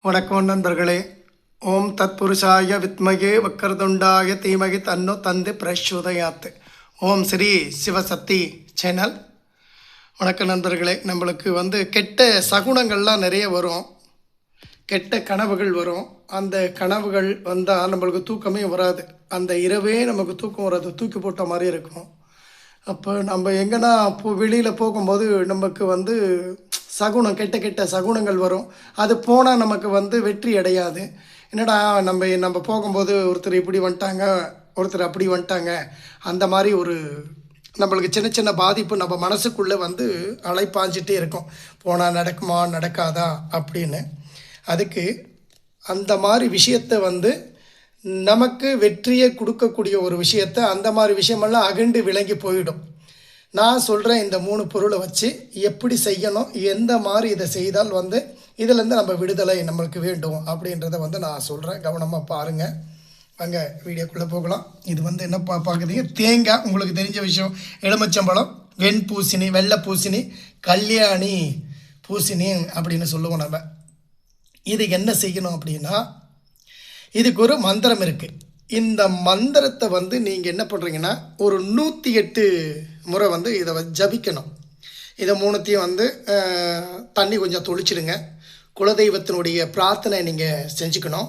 வணக்கம் நண்பர்களே. ஓம் தத்புருஷாய வித்மகே வக்கரதுண்டாய தீமகி தன்னோ தந்து பிரச்சோதயாத். ஓம் ஸ்ரீ சிவசக்தி சேனல். வணக்கம் நண்பர்களே. நம்மளுக்கு கெட்ட சகுனங்கள்லாம் நிறைய வரும், கெட்ட கனவுகள் வரும். அந்த கனவுகள் வந்தால் நம்மளுக்கு தூக்கமே வராது. அந்த இரவே நமக்கு தூக்கம் வராது, தூக்கி போட்ட மாதிரி இருக்கும். அப்போ நம்ம எங்கன்னா வெளியில் போகும்போது நமக்கு சகுனம், கெட்ட கெட்ட சகுனங்கள் வரும். அது போனால் நமக்கு வெற்றி அடையாது. என்னடா நம்ம போகும்போது ஒருத்தர் இப்படி வந்துட்டாங்க, ஒருத்தர் அப்படி வந்துட்டாங்க, அந்த மாதிரி நம்மளுக்கு சின்ன சின்ன பாதிப்பு நம்ம மனசுக்குள்ளே அலைப்பாஞ்சிட்டே இருக்கும். போனால் நடக்குமா நடக்காதா அப்படின்னு. அதுக்கு அந்த மாதிரி விஷயத்தை நமக்கு வெற்றியை கொடுக்கக்கூடிய ஒரு விஷயத்தை அந்த மாதிரி விஷயமெல்லாம் அகண்டு விளங்கி போயிடும். நான் சொல்கிறேன், இந்த 3 பொருளை வச்சு எப்படி செய்யணும், எந்த மாதிரி இதை செய்தால் இதிலேருந்து நம்ம விடுதலை நம்மளுக்கு வேண்டும் அப்படின்றத நான் சொல்கிறேன். கவனமாக பாருங்கள். வாங்க வீடியோக்குள்ளே போகலாம். இது என்ன பார்க்குறீங்க, தேங்காய், உங்களுக்கு தெரிஞ்ச விஷயம், எலுமிச்சம்பழம், வெண்பூசணி, வெள்ளை பூசணி, கல்யாணி பூசணி அப்படின்னு சொல்லுவோம் நம்ம. இது என்ன செய்யணும் அப்படின்னா, இதுக்கு ஒரு மந்திரம் இருக்குது. இந்த மந்திரத்தை நீங்கள் என்ன பண்ணுறீங்கன்னா, ஒரு 108 முறை இதை ஜபிக்கணும். இதை 3த்தையும் தண்ணி கொஞ்சம் தொளிச்சிடுங்க. குலதெய்வத்தினுடைய பிரார்த்தனை நீங்கள் செஞ்சுக்கணும்.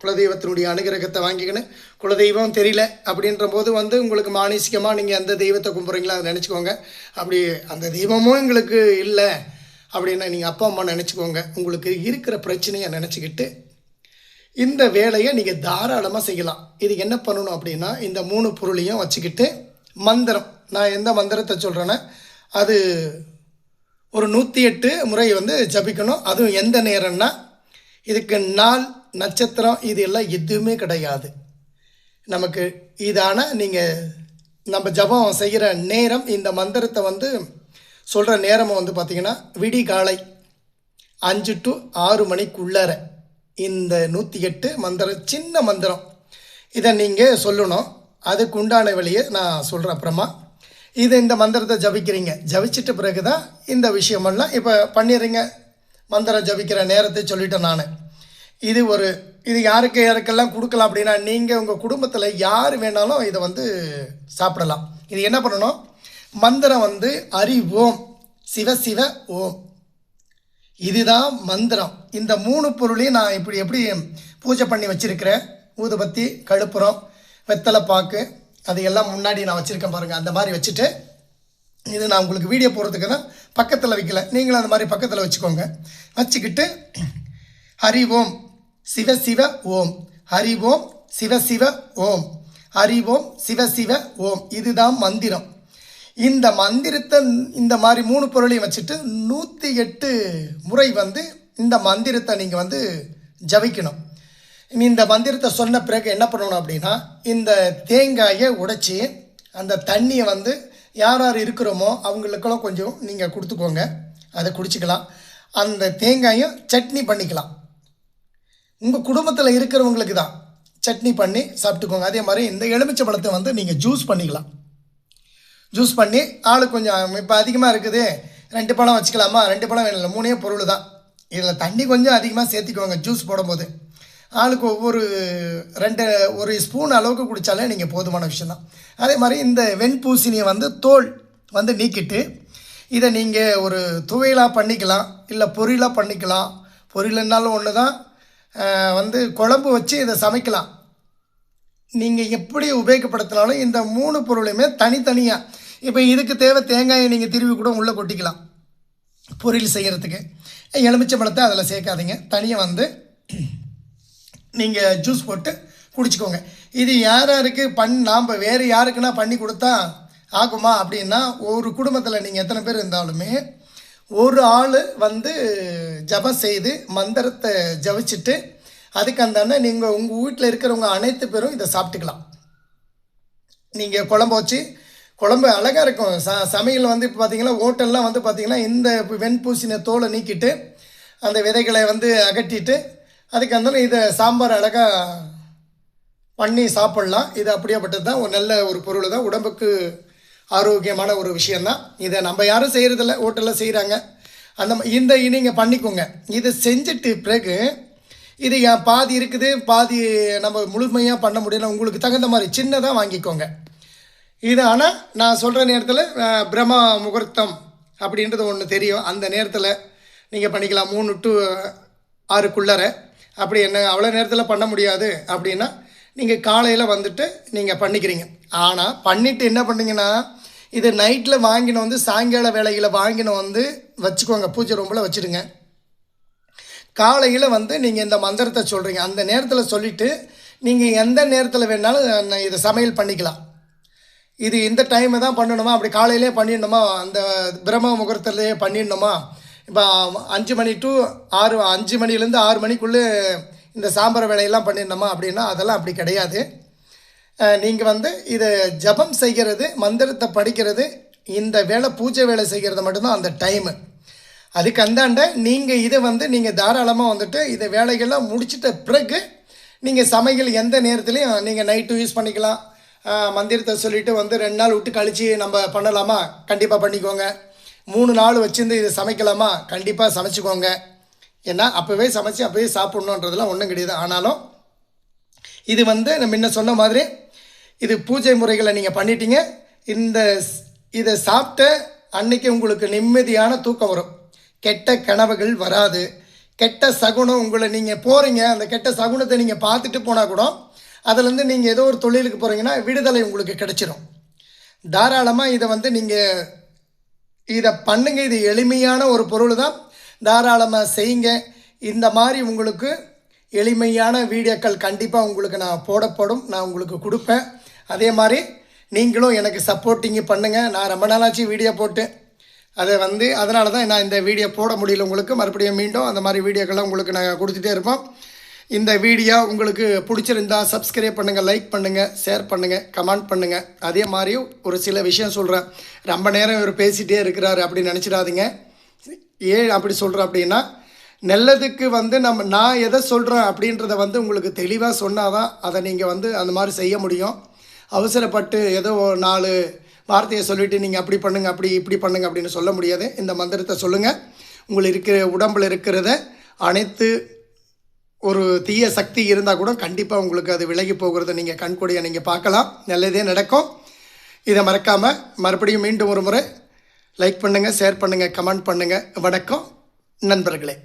குலதெய்வத்தினுடைய அனுகிரகத்தை வாங்கிக்கணும். குலதெய்வம் தெரியல அப்படின்ற போது உங்களுக்கு மானசீகமாக நீங்கள் எந்த தெய்வத்தை கும்பிட்றீங்களோ அதை நினச்சிக்கோங்க. அப்படி அந்த தெய்வமும் எங்களுக்கு இல்லை அப்படின்னா நீங்கள் அப்பா அம்மா நினச்சிக்கோங்க. உங்களுக்கு இருக்கிற பிரச்சனையை நினச்சிக்கிட்டு இந்த வேலையை நீங்கள் தாராளமாக செய்யலாம். இதுக்கு என்ன பண்ணணும் அப்படின்னா, இந்த 3 பொருளையும் வச்சுக்கிட்டு மந்திரம், நான் எந்த மந்திரத்தை சொல்கிறேன்னா அது ஒரு 108 முறை ஜபிக்கணும். அதுவும் எந்த நேரம்னா, இதுக்கு நாள், நட்சத்திரம் இது எல்லாம் எதுவுமே கிடையாது. நமக்கு இதான நீங்கள் நம்ம ஜபம் செய்கிற நேரம், இந்த மந்திரத்தை சொல்கிற நேரமும் பார்த்திங்கன்னா விடிகாலை 5 to 6 மணிக்குள்ளார இந்த 108 மந்திரம், சின்ன மந்திரம், இதை நீங்கள் சொல்லணும். அதுக்கு உண்டான வழியை நான் சொல்கிறேன் அப்புறமா. இந்த மந்திரத்தை ஜபிக்கிறீங்க, ஜபிச்சிட்ட பிறகு தான் இந்த விஷயமெல்லாம் இப்போ பண்ணிடுறீங்க. மந்திரம் ஜபிக்கிற நேரத்தை சொல்லிட்டேன் நான். இது யாருக்கெல்லாம் கொடுக்கலாம் அப்படின்னா, நீங்கள் உங்கள் குடும்பத்தில் யார் வேணாலும் இதை சாப்பிடலாம். இது என்ன பண்ணணும், மந்திரம் ஹரி ஓம் சிவ சிவ ஓம், இதுதான் மந்திரம். இந்த 3 பொருளையும் நான் எப்படி பூஜை பண்ணி வச்சுருக்கிறேன். ஊதுபத்தி, கழுப்புறம், வெத்தலை பாக்கு, அது எல்லாம் முன்னாடி நான் வச்சுருக்கேன் பாருங்கள். அந்த மாதிரி வச்சுட்டு, இது நான் உங்களுக்கு வீடியோ போடுறதுக்கு தான் பக்கத்தில் வைக்கல, நீங்களும் அந்த மாதிரி பக்கத்தில் வச்சுக்கோங்க. வச்சுக்கிட்டு ஹரி ஓம் சிவ சிவ ஓம், ஹரி ஓம் சிவ சிவ ஓம், ஹரி ஓம் சிவ சிவ ஓம், இதுதான் மந்திரம். இந்த மந்திரத்தை இந்த மாதிரி 3 பொருளையும் வச்சுட்டு 108 முறை இந்த மந்திரத்தை நீங்கள் ஜபிக்கணும். இந்த மந்திரத்தை சொன்ன பிறகு என்ன பண்ணணும் அப்படின்னா, இந்த தேங்காயை உடைச்சி அந்த தண்ணியை யார் யார் இருக்கிறோமோ அவங்களுக்கெல்லாம் கொஞ்சம் நீங்கள் கொடுத்துக்கோங்க, அதை குடிச்சிக்கலாம். அந்த தேங்காயும் சட்னி பண்ணிக்கலாம். உங்கள் குடும்பத்தில் இருக்கிறவங்களுக்கு தான் சட்னி பண்ணி சாப்பிட்டுக்கோங்க. அதே மாதிரி இந்த எலுமிச்சை பழத்தை நீங்கள் ஜூஸ் பண்ணிக்கலாம். ஜூஸ் பண்ணி ஆளுக்கு கொஞ்சம், இப்போ அதிகமாக இருக்குது 2 பழம் வச்சுக்கலாமா, 2 பழம் வேணும் இல்லை, 3 பொருள் தான். இதில் தண்ணி கொஞ்சம் அதிகமாக சேர்த்திக்கோங்க. ஜூஸ் போடும்போது ஆளுக்கு ஒவ்வொரு 1 ஸ்பூன் அளவுக்கு குடித்தாலே நீங்கள் போதுமான விஷயந்தான். அதே மாதிரி இந்த வெண்பூசணியை தோல் நீக்கிட்டு இதை நீங்கள் ஒரு துவையலாக பண்ணிக்கலாம், இல்லை பொரியலாக பண்ணிக்கலாம். பொரியல்னாலும் ஒன்று தான், குழம்பு வச்சு இதை சமைக்கலாம். நீங்கள் எப்படி உபயோகப்படுத்தினாலும் இந்த 3 பொருளையுமே தனித்தனியாக, இப்போ இதுக்கு தேவை தேங்காயை நீங்கள் திருவி கூட உள்ளே கொட்டிக்கலாம் பொரியல் செய்கிறதுக்கு. எலுமிச்சை பழத்தை அதில் சேர்க்காதீங்க, தனியாக நீங்கள் ஜூஸ் போட்டு குடிச்சிக்கோங்க. இது யார் யாருக்கு நாம் வேறு யாருக்குன்னா பண்ணி கொடுத்தா ஆகுமா அப்படின்னா, ஒரு குடும்பத்தில் நீங்கள் எத்தனை பேர் இருந்தாலுமே ஒரு ஆள் ஜபம் செய்து மந்திரத்தை ஜபிச்சுட்டு அதுக்கு அந்தாண்ட நீங்கள் உங்கள் வீட்டில் இருக்கிறவங்க அனைத்து பேரும் இதை சாப்பிட்டுக்கலாம். நீங்கள் குழம்பு வச்சு, குழம்பு அழகாக இருக்கும். சமையல் இப்போ பார்த்தீங்கன்னா ஹோட்டல்லாம் பார்த்தீங்கன்னா இந்த வெண்பூசணி தோலை நீக்கிட்டு அந்த விதைகளை அகட்டிட்டு அதுக்கு அந்தாண்ட இதை சாம்பார் அழகாக பண்ணி சாப்பிட்லாம். இது அப்படியேப்பட்டது தான், ஒரு நல்ல ஒரு பொருள் தான், உடம்புக்கு ஆரோக்கியமான ஒரு விஷயந்தான். இதை நம்ம யாரும் செய்கிறதில்ல, ஹோட்டலில் செய்கிறாங்க. அந்த நீங்கள் பண்ணிக்கோங்க. இதை செஞ்சுட்டு பிறகு இது என் பாதி இருக்குது, பாதி நம்ம முழுமையாக பண்ண முடியல, உங்களுக்கு தகுந்த மாதிரி சின்னதாக வாங்கிக்கோங்க. இது ஆனால் நான் சொல்கிற நேரத்தில் பிரம்ம முகூர்த்தம் அப்படின்றது ஒன்று தெரியும். அந்த நேரத்தில் நீங்கள் பண்ணிக்கலாம் 3 to 6க்குள்ளே. அப்படி என்ன அவ்வளோ நேரத்தில் பண்ண முடியாது அப்படின்னா நீங்கள் காலையில் வந்துட்டு நீங்கள் பண்ணிக்கிறீங்க. ஆனால் பண்ணிவிட்டு என்ன பண்ணிங்கன்னா, இது நைட்டில் வாங்கின வந்து சாயங்கால வேலைகளை வாங்கின வந்து வச்சுக்கோங்க, பூஜை ரூமில் வச்சுடுங்க. காலையில் வந்து நீங்கள் இந்த மந்திரத்தை சொல்கிறீங்க, அந்த நேரத்தில் சொல்லிவிட்டு நீங்கள் எந்த நேரத்தில் வேணாலும் இதை சமையல் பண்ணிக்கலாம். இது இந்த டைமை தான் பண்ணணுமா, அப்படி காலையிலே பண்ணிடணுமா, அந்த பிரம்ம முகூர்த்தத்திலே பண்ணிடணுமா, இப்போ 5 மணி to 6, 5 மணிலேருந்து 6 மணிக்குள்ளே இந்த சாம்பார் வேலையெல்லாம் பண்ணிடணுமா அப்படின்னா அதெல்லாம் அப்படி கிடையாது. நீங்கள் வந்து இதை ஜபம் செய்கிறது, மந்திரத்தை படிக்கிறது, இந்த வேலை பூஜை வேலை செய்கிறது மட்டும்தான் அந்த டைமு. அதுக்கு அந்தாண்ட நீங்கள் இதை வந்து நீங்கள் தாராளமாக வந்துட்டு இதை வேலைகள்லாம் முடிச்சிட்ட பிறகு நீங்கள் சமையல் எந்த நேரத்துலையும் நீங்கள் நைட்டு யூஸ் பண்ணிக்கலாம். மந்திரத்தை சொல்லிவிட்டு வந்து 2 நாள் விட்டு கழித்து நம்ம பண்ணலாமா, கண்டிப்பாக பண்ணிக்கோங்க. 3 நாள் வச்சுருந்து இதை சமைக்கலாமா, கண்டிப்பாக சமைச்சிக்கோங்க. ஏன்னா அப்போவே சமைச்சு அப்போவே சாப்பிட்ணுன்றதுலாம் ஒன்றும் கிடையாது. ஆனாலும் இது வந்து நம்ம முன்ன சொன்ன மாதிரி இது பூஜை முறைகளை நீங்கள் பண்ணிட்டீங்க. இதை சாப்பிட்ட அன்னைக்கு உங்களுக்கு நிம்மதியான தூக்கம் வரும், கெட்ட கனவுகள் வராது. கெட்ட சகுனம் உங்களை நீங்கள் போகிறீங்க, அந்த கெட்ட சகுனத்தை நீங்கள் பார்த்துட்டு போனால் கூட அதுலேருந்து நீங்கள் ஏதோ ஒரு தொழிலுக்கு போகிறீங்கன்னா விடுதலை உங்களுக்கு கிடைச்சிரும். தாராளமாக இதை வந்து நீங்கள் இதை பண்ணுங்க. இது எளிமையான ஒரு பொருள் தான், தாராளமாக செய்யுங்க. இந்த மாதிரி உங்களுக்கு எளிமையான வீடியோக்கள் கண்டிப்பாக உங்களுக்கு நான் போடப்படும், நான் உங்களுக்கு கொடுப்பேன். அதே மாதிரி நீங்களும் எனக்கு சப்போர்ட்டிங்கு பண்ணுங்கள். நான் ரொம்ப நாளாச்சு வீடியோ போட்டு, அதை வந்து அதனால தான் நான் இந்த வீடியோ போட முடியல உங்களுக்கு. மறுபடியும் மீண்டும் அந்த மாதிரி வீடியோக்கெல்லாம் உங்களுக்கு நான் கொடுத்துட்டே இருப்போம். இந்த வீடியோ உங்களுக்கு பிடிச்சிருந்தா சப்ஸ்கிரைப் பண்ணுங்கள், லைக் பண்ணுங்கள், ஷேர் பண்ணுங்கள், கமெண்ட் பண்ணுங்கள். அதே மாதிரி ஒரு சில விஷயம் சொல்கிறேன், ரொம்ப நேரம் இவர் பேசிகிட்டே இருக்கிறாரு அப்படின்னு நினச்சிடாதீங்க. ஏன் அப்படி சொல்கிறேன் அப்படின்னா, நல்லதுக்கு வந்து நான் எதை சொல்கிறேன் அப்படின்றத வந்து உங்களுக்கு தெளிவாக சொன்னால் தான் அதை நீங்கள் வந்து அந்த மாதிரி செய்ய முடியும். அவசரப்பட்டு ஏதோ 4 வார்த்தையை சொல்லிவிட்டு நீங்கள் அப்படி பண்ணுங்கள், அப்படி இப்படி பண்ணுங்கள் அப்படின்னு சொல்ல முடியாது. இந்த மந்திரத்தை சொல்லுங்கள். உங்களுக்கு இருக்கிற உடம்பில் இருக்கிறத அனைத்து ஒரு தீய சக்தி இருந்தால் கூட கண்டிப்பாக உங்களுக்கு அது விலகி போகிறத நீங்கள் கண்கூடியாக நீங்கள் பார்க்கலாம். நல்லதே நடக்கும். இதை மறக்காமல் மறுபடியும் மீண்டும் ஒரு முறை லைக் பண்ணுங்கள், ஷேர் பண்ணுங்கள், கமெண்ட் பண்ணுங்கள். வணக்கம் நண்பர்களே.